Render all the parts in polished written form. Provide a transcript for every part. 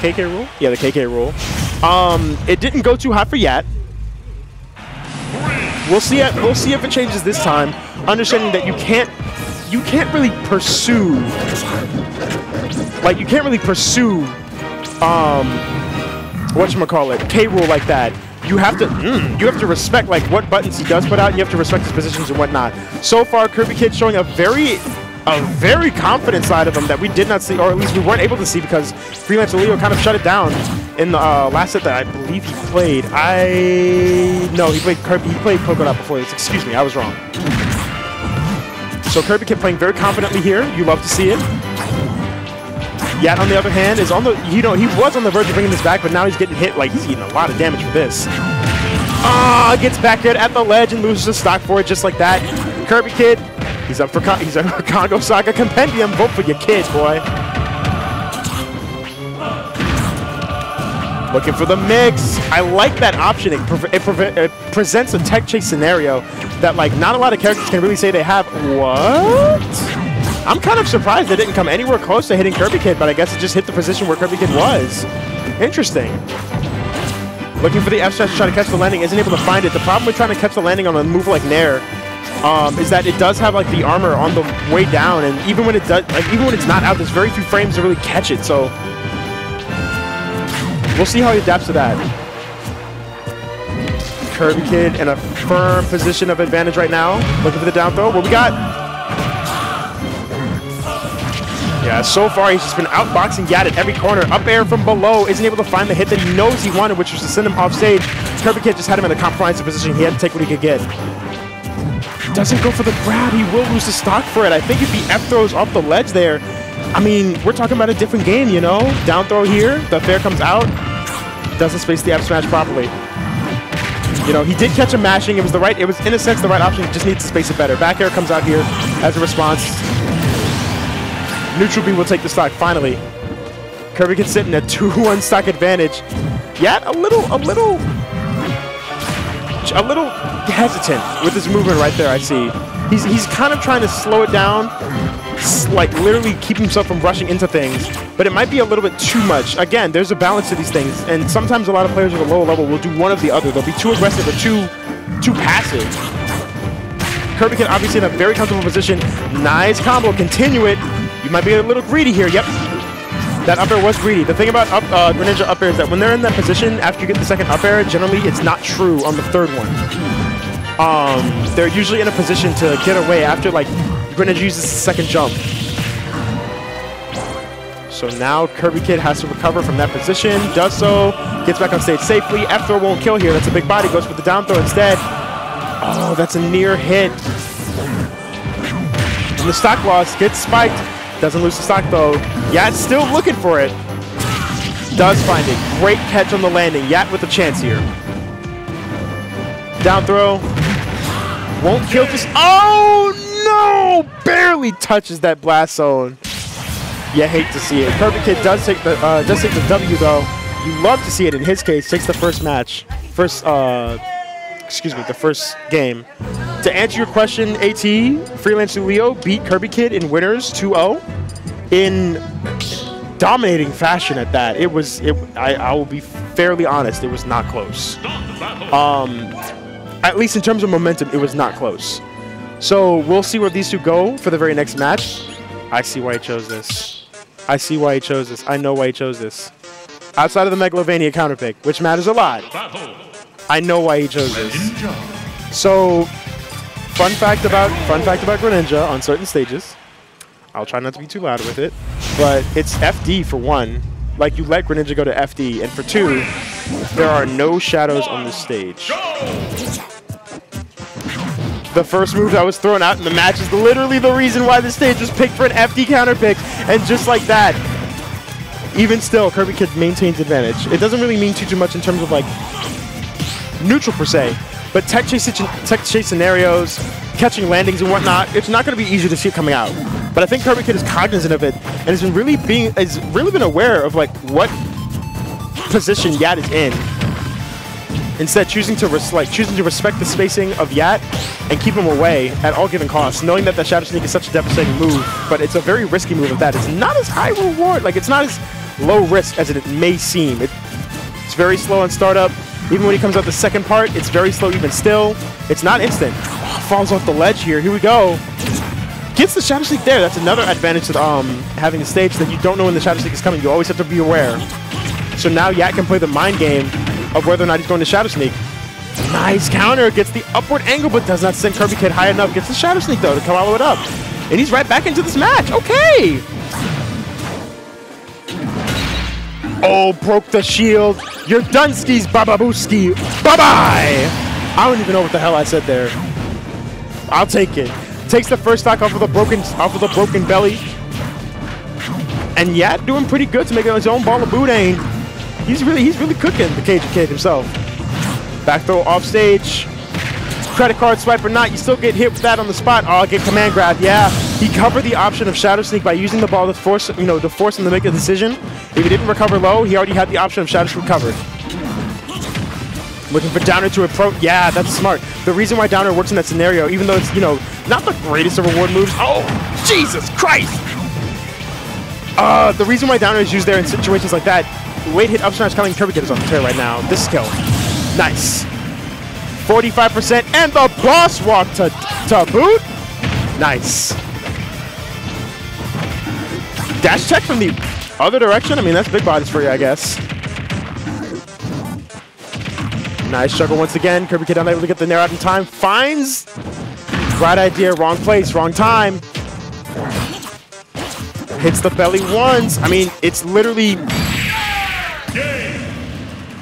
KK rule? Yeah, the KK rule. It didn't go too hot for Yat. We'll see if it changes this time. Understanding that you can't really pursue, like you can't really pursue whatchamacallit, K rule like that. You have to respect like what buttons he does put out, and you have to respect his positions and whatnot. So far, KirbyKid showing a very confident side of him that we did not see, or at least we weren't able to see because Freelancer Leo kind of shut it down in the last set that I believe he played. No, he played Kirby. He played Polkadot before this. Excuse me, I was wrong. So KirbyKid playing very confidently here. You love to see it. Yat, on the other hand, is on the, he was on the verge of bringing this back, but now he's getting hit. Like, he's eating a lot of damage for this. Gets back there at the ledge and loses the stock for it just like that. KirbyKid, he's up for Congo Saga Compendium. Vote for your kid, boy. Looking for the mix. I like that option. It presents a tech chase scenario that, like, not a lot of characters can really say they have. What? I'm kind of surprised it didn't come anywhere close to hitting KirbyKid, but I guess it just hit the position where KirbyKid was. Interesting. Looking for the F smash to try to catch the landing, isn't able to find it. The problem with trying to catch the landing on a move like Nair is that it does have like the armor on the way down, and even when it does, like even when it's not out, there's very few frames to really catch it. So we'll see how he adapts to that. KirbyKid in a firm position of advantage right now. Looking for the down throw. What we got? Yeah, so far he's just been outboxing Yat at every corner. Up air from below, isn't able to find the hit that he knows he wanted, which was to send him off stage. KirbyKid just had him in a compromising position. He had to take what he could get. Doesn't go for the grab. He will lose the stock for it. I think if he F throws off the ledge there, I mean, we're talking about a different game, you know? Down throw here, the fair comes out, doesn't space the F smash properly. You know, he did catch him mashing. It was in a sense the right option. He just needs to space it better. Back air comes out here as a response. Neutral B will take the stock, finally. KirbyKid sitting at 2-1 stock advantage. Yat a little hesitant with his movement right there, I see. He's kind of trying to slow it down, like literally keep himself from rushing into things, but it might be a little bit too much. Again, there's a balance to these things, and sometimes a lot of players at a lower level will do one of the other. They'll be too aggressive or too passive. KirbyKid obviously in a very comfortable position. Nice combo, continue it. You might be a little greedy here. Yep, that up air was greedy. The thing about Greninja up air is that when they're in that position, after you get the second up air, generally it's not true on the third one. They're usually in a position to get away after, like, Greninja uses the second jump. So now KirbyKid has to recover from that position. Does so, gets back on stage safely. F throw won't kill here. That's a big body. Goes for the down throw instead. Oh, that's a near hit. And the stock loss gets spiked. Doesn't lose the stock though. Yat's still looking for it. Does find it. Great catch on the landing. Yat with a chance here. Down throw. Won't kill this. Oh no! Barely touches that blast zone. You hate to see it. KirbyKid does take the W though. You love to see it in his case. Takes the first match. The first game. To answer your question, AT, Freelancer Leo beat KirbyKid in winners 2-0 in dominating fashion at that. I will be fairly honest, it was not close. At least in terms of momentum, it was not close. So we'll see where these two go for the very next match. I see why he chose this. I see why he chose this. I know why he chose this. Outside of the Megalovania counterpick, which matters a lot, I know why he chose this. So, fun fact about Greninja on certain stages. I'll try not to be too loud with it, but it's FD for one. Like, you let Greninja go to FD, and for two, there are no shadows on this stage. The first move that was thrown out in the match is literally the reason why the stage was picked for an FD counter pick, and just like that, even still, KirbyKid maintains advantage. It doesn't really mean too much in terms of like neutral per se, but tech chase scenarios, catching landings and whatnot, it's not going to be easy to see it coming out. But I think KirbyKid is cognizant of it and has really been aware of like what position Yat is in. Instead, choosing to respect the spacing of Yat and keep him away at all given costs, knowing that the Shadow Sneak is such a devastating move, but it's a very risky move of that. It's not as high reward, like it's not as low risk as it may seem. It's very slow on startup. Even when he comes out the second part, it's very slow even still. It's not instant. Oh, falls off the ledge here. Here we go. Gets the Shadow Sneak there. That's another advantage to having the stage, that you don't know when the Shadow Sneak is coming. You always have to be aware. So now Yak can play the mind game of whether or not he's going to Shadow Sneak. Nice counter. Gets the upward angle, but does not send KirbyKid high enough. Gets the Shadow Sneak, though, to follow it up. And he's right back into this match. Okay. Oh, broke the shield. You're done, skis, bababooski. Bye-bye. I don't even know what the hell I said there. I'll take it. Takes the first stock off of the broken belly. And Yat doing pretty good to make it his own ball of boudin. He's really cooking, the KirbyKid himself. Back throw off stage. Credit card swipe or not, you still get hit with that on the spot. Oh, get command grab. Yeah, he covered the option of Shadow Sneak by using the ball to force, him to make a decision. If he didn't recover low, he already had the option of Shadow Sneak covered. Looking for Downer to approach. Yeah, that's smart. The reason why Downer works in that scenario, even though it's, not the greatest of reward moves. Oh, Jesus Christ! The reason why Downer is used there in situations like that, weight hit up smash coming, KirbyKid is on the tear right now. This skill. Nice. 45% and the boss walk to boot. Nice. Dash check from the other direction. I mean, that's big bodies for you, I guess. Nice struggle once again. KirbyKid unable to get the nair out in time. Finds. Right idea, wrong place, wrong time. Hits the belly once. I mean, it's literally...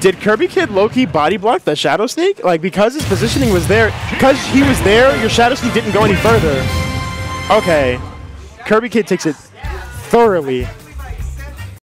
Did KirbyKid low-key body block the Shadow Sneak? Like, because his positioning was there, because he was there, your Shadow Sneak didn't go any further. Okay. KirbyKid takes it thoroughly